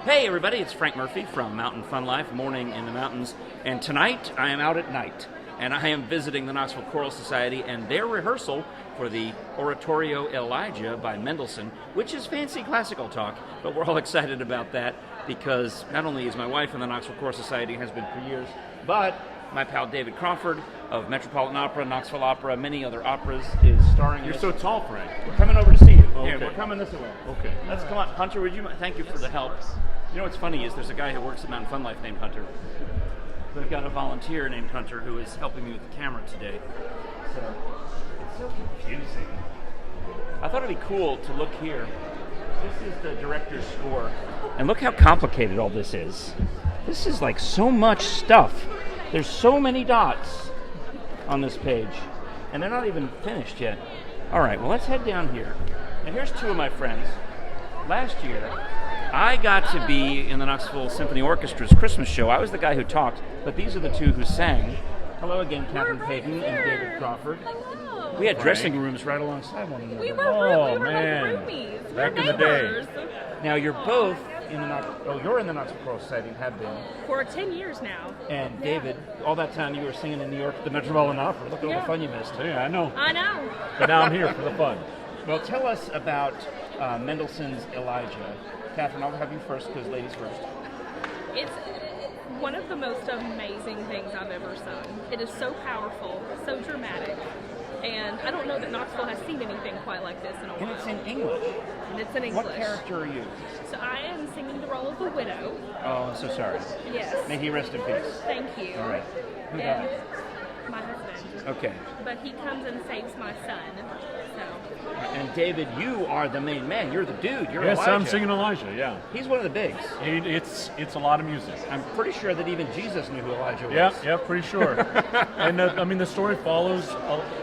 Hey everybody, it's Frank Murphy from Mountain Fun Life, Morning in the Mountains, and tonight I am out at night, and I am visiting the Knoxville Choral Society and their rehearsal for the Oratorio Elijah by Mendelssohn, which is fancy classical talk, but we're all excited about that because not only is my wife in the Knoxville Choral Society, has been for years, but my pal David Crawford of Metropolitan Opera, Knoxville Opera, many other operas is starring. You're so tall, Frank. We're coming over to see you. Okay. Here, we're coming this way. Okay. Let's come on. Hunter, would you mind? Thank you for the help. You know what's funny is there's a guy who works at Mountain Fun Life named Hunter. We've got a volunteer named Hunter who is helping me with the camera today. So it's so confusing. I thought it'd be cool to look here. This is the director's score. And look how complicated all this is. This is like so much stuff. There's so many dots on this page. And they're not even finished yet. All right, well, let's head down here. And here's two of my friends. Last year, I got to be in the Knoxville Symphony Orchestra's Christmas show. I was the guy who talked, but these are the two who sang. Hello again, Catherine Payton and David Crawford. Hello. We had dressing rooms right alongside one another. We were man. like roomies. Back We're in the day. neighbors. Now you're both in the you're in the Knoxville Choral Society and have been. For 10 years now. And David, all that time you were singing in New York at the Metropolitan Opera. Look at all the fun you missed. Yeah, I know. I know. But now I'm here for the fun. Well, tell us about Mendelssohn's Elijah. Catherine, I'll have you first because ladies first. It's one of the most amazing things I've ever sung. It is so powerful, so dramatic, and I don't know that Knoxville has seen anything quite like this in a while. And it's in English. And it's in English. What character are you? So I am singing the role of the widow. Oh, I'm so sorry. Yes. May he rest in peace. Thank you. All right. Who And died? my husband. Okay. But he comes and saves my son. So And David, you are the main man. You're the dude. You're Yes, Elijah. I'm singing Elijah, yeah. He's one of the bigs. It's a lot of music. I'm pretty sure that even Jesus knew who Elijah was. Yeah, pretty sure. And the story follows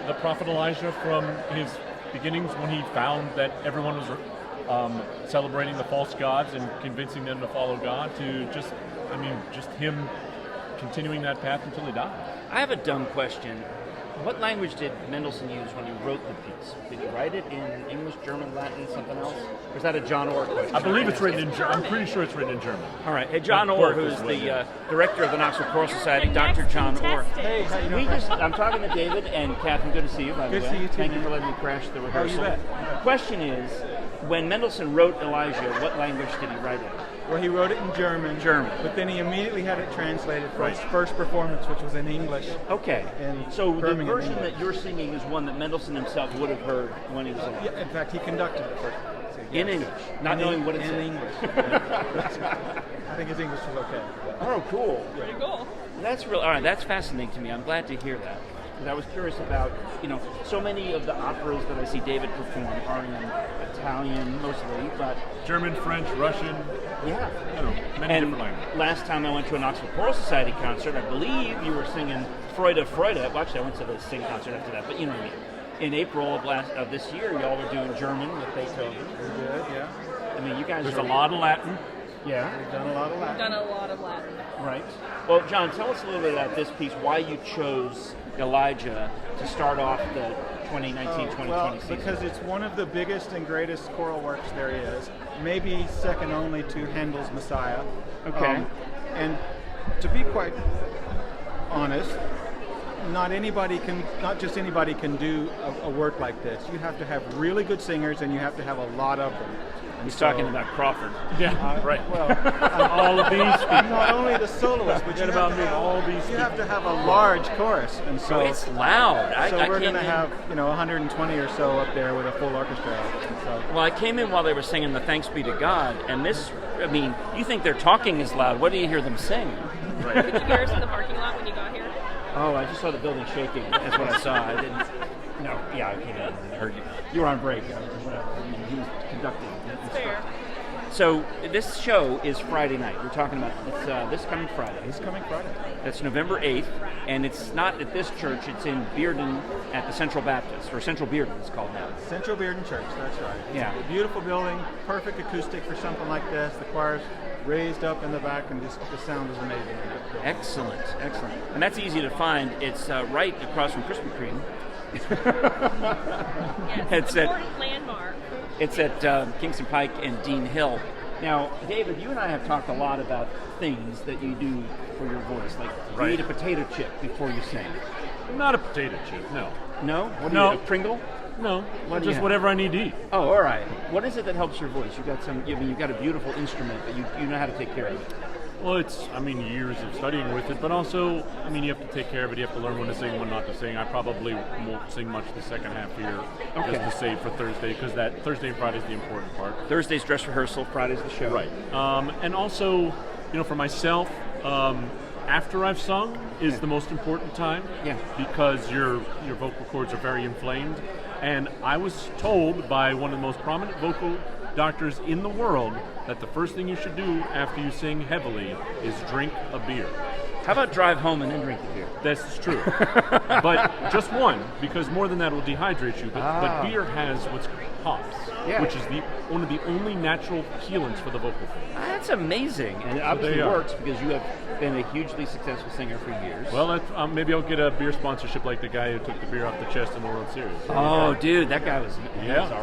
the prophet Elijah from his beginnings when he found that everyone was celebrating the false gods and convincing them to follow God to just him continuing that path until he died. I have a dumb question. What language did Mendelssohn use when he wrote the piece? Did he write it in English, German, Latin, something else? Or is that a John Orr question? I believe it's written in German. I'm pretty sure it's written in German. All right. Hey, John Orr, who's the director of the Knoxville Choral Society, Dr. John Orr. Hey, how you doing? I'm talking to David and Catherine. Good to see you, by the way. Good to see you, too. Thank you for letting me crash the rehearsal. bet. The question is, when Mendelssohn wrote Elijah, what language did he write it in? Well, he wrote it in German. German. But then he immediately had it translated for his first performance, which was in English. Okay. In So the Birmingham, version England. that you're singing is one that Mendelssohn himself would have heard when he was alive. Yeah, in fact, he conducted it first. So, In yes. English, not knowing what it in said. English. I think his English was okay. Oh, cool. Pretty cool. That's real. All right, that's fascinating to me. I'm glad to hear that. Because I was curious about, so many of the operas that I see David perform are in Italian mostly, but German, French, Russian, yeah. many And different languages. last time I went to a Knoxville Choral Society concert, I believe you were singing Freude. Well, actually, I went to the sing concert after that, but you know what I mean. In April of this year, y'all were doing German with Beethoven. We did, yeah. I mean, you guys There's are a lot of Latin. Yeah. We've done a lot of Latin. Done a lot of Latin. Right. Well, John, tell us a little bit about this piece, why you chose Elijah to start off the 2019-2020 Well, season. because it's one of the biggest and greatest choral works there is, maybe second only to Handel's Messiah. Okay. And to be quite honest, not just anybody can do a work like this. You have to have really good singers, and you have to have a lot of them. And He's so- talking about Crawford. Yeah, right. Well, All of these people. not only the soloists, but Forget you about have to me, have, all these you have to have a large chorus, and so It's loud. I we're came going to in- have 120 or so up there with a full orchestra. And so Well, I came in while they were singing the Thanks Be to God, and this, you think they're talking is loud. What do you hear them sing? Did you hear us in the parking lot when you got here? Oh, I just saw the building shaking. That's what I saw. I didn't. No, yeah, I came in and heard you. You were on break. He was conducting. That's fair. So this show is Friday night. We're talking about it's this coming Friday. it's coming Friday. That's November 8th, and it's not at this church. It's in Bearden at the Central Baptist, or Central Bearden it's called now. Central Bearden Church, that's right. It's Yeah. a beautiful building, perfect acoustic for something like this. The choir's raised up in the back, and just the sound is amazing. Excellent, excellent. And that's easy to find. It's right across from Krispy Kreme. Yes, It's at- important landmark. It's at Kingston Pike and Deane Hill. Now, David, you and I have talked a lot about things that you do for your voice, like you Right. eat a potato chip before you sing. Not a potato chip, no. No? What do No. you, a Pringle? No, What do you just have? whatever I need to eat. Oh, all right. What is it that helps your voice? You got some. I mean, you've got a beautiful instrument, but you know how to take care of it. Well, it's, years of studying with it, but also, you have to take care of it. You have to learn when to sing, when not to sing. I probably won't sing much the second half here, Okay. just to save for Thursday, because that Thursday and Friday is the important part. Thursday's dress rehearsal, Friday's the show. Right. And also, for myself, after I've sung is the most important time. Yeah. Because your vocal cords are very inflamed. And I was told by one of the most prominent vocal doctors in the world that the first thing you should do after you sing heavily is drink a beer. How about drive home and then drink the beer? That's true. But just one, because more than that will dehydrate you. But beer has what's called hops, Yeah. which is one of the only natural healants for the vocal cords. That's amazing, and it obviously there you are. works because you have been a hugely successful singer for years. Well, maybe I'll get a beer sponsorship like the guy who took the beer off the chest in the World Series. Oh, dude, that guy was all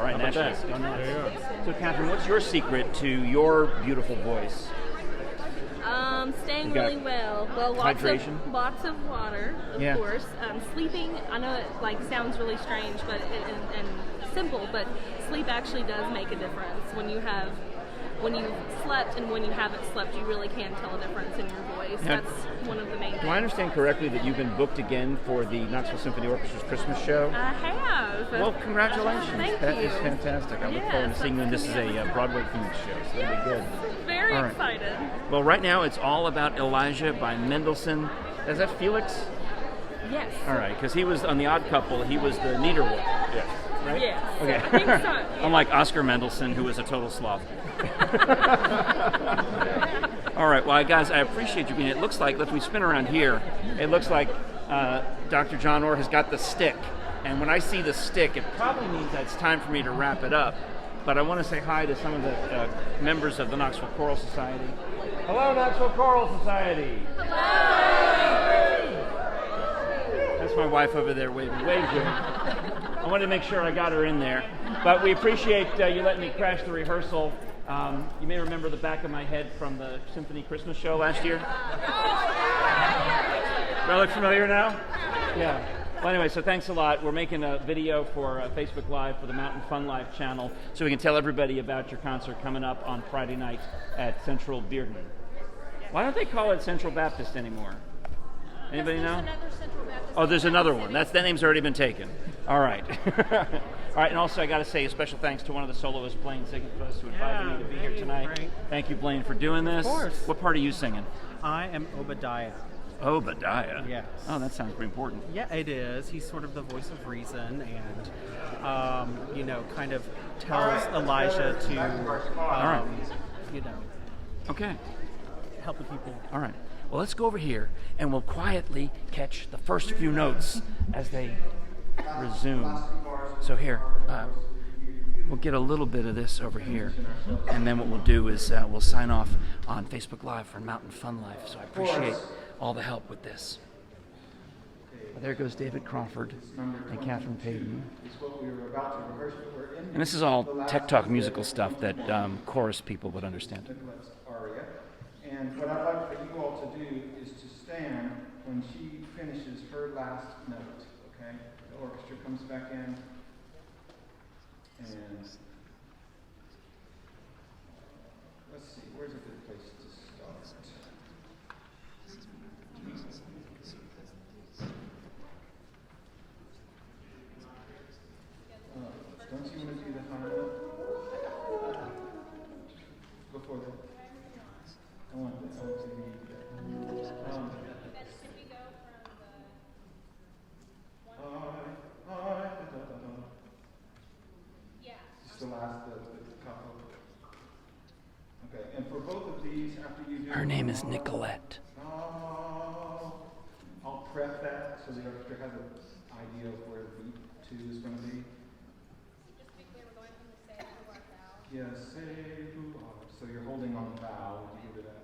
right. How about Nationals. that? Go nuts. There you are. So, Catherine, what's your secret to your beautiful voice? Staying You got really well. Well, hydration? lots of water, of Yeah. course. Sleeping. I know it sounds really strange, but and simple, but sleep actually does make a difference. When you've slept and when you haven't slept, you really can tell a difference in your voice. Yeah. That's one of the main things. Do I understand correctly that you've been booked again for the Knoxville Symphony Orchestra's Christmas show? I have. Well, congratulations. Thank That you. is fantastic. I look forward to seeing you. And this is a Broadway themed show, so it'll be good. Very All right. excited. Well, right now it's all about Elijah by Mendelssohn. Is that Felix? Yes. All right, because he was on The Odd Couple. He was the Niederwolf, Yes. right? Yes. Okay. I think so. Yeah. Unlike Oscar Mendelssohn, who was a total slob. All right, well, guys, I appreciate you being here. It looks like, if we spin around here, it looks like Dr. John Orr has got the stick. And when I see the stick, it probably means that it's time for me to wrap it up. But I want to say hi to some of the members of the Knoxville Choral Society. Hello, Knoxville Choral Society. That's my wife over there waving. Wave, Jim. I wanted to make sure I got her in there. But we appreciate you letting me crash the rehearsal. You may remember the back of my head from the Symphony Christmas show last year. Do I look familiar now? Yeah. Well, anyway, so thanks a lot. We're making a video for Facebook Live for the Mountain Fun Life channel so we can tell everybody about your concert coming up on Friday night at Central Bearden. Why don't they call it Central Baptist anymore? Anybody know? Oh, there's another one. That name's already been taken. All right. All right, and also I got to say a special thanks to one of the soloists, Blaine Ziegfeld, who invited me to be here tonight. Great. Thank you, Blaine, for doing this. Of course. What part are you singing? I am Obadiah. Obadiah. Yes. Oh, that sounds pretty important. Yeah, it is. He's sort of the voice of reason and, kind of tells Elijah to, Okay. help the people. All right. Well, let's go over here and we'll quietly catch the first few notes as they resume. So here, we'll get a little bit of this over here, and then what we'll do is we'll sign off on Facebook Live for Mountain Fun Life. So I appreciate all the help with this. Well, there goes David Crawford and Catherine Payton. And this is all Tech Talk musical stuff that chorus people would understand. And what I'd like for you all to do is to stand when she finishes her last note, okay? The orchestra comes back in, and let's see, where's a good place to start? Don't you want to do the high note? Before that? I want to read that. Just the last, the couple. Okay, and for both of these, after you do... Her name is Nicolette. I'll prep that so the orchestra has an idea of where beat 2 is going to be. Just to be clear, we're going from the say to our vowel. Yes, say who are. So you're holding on the vowel. Would you give it that?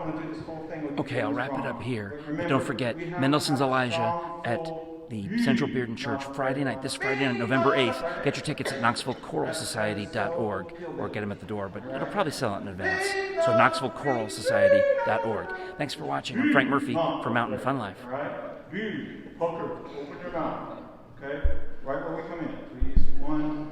want to do this whole thing with Okay, I'll wrap it strong. up here. But remember, don't forget, we have Mendelssohn's to have Elijah strong, at full the Central Bearden Church Friday night, this Friday night, November 8th. Get your tickets at KnoxvilleChoralSociety.org or get them at the door, but it'll probably sell out in advance. So KnoxvilleChoralSociety.org. Thanks for watching. I'm Frank Murphy for Mountain Fun Life. All right? B, pucker, open your mouth. Okay? Right where we come in. Please. 1,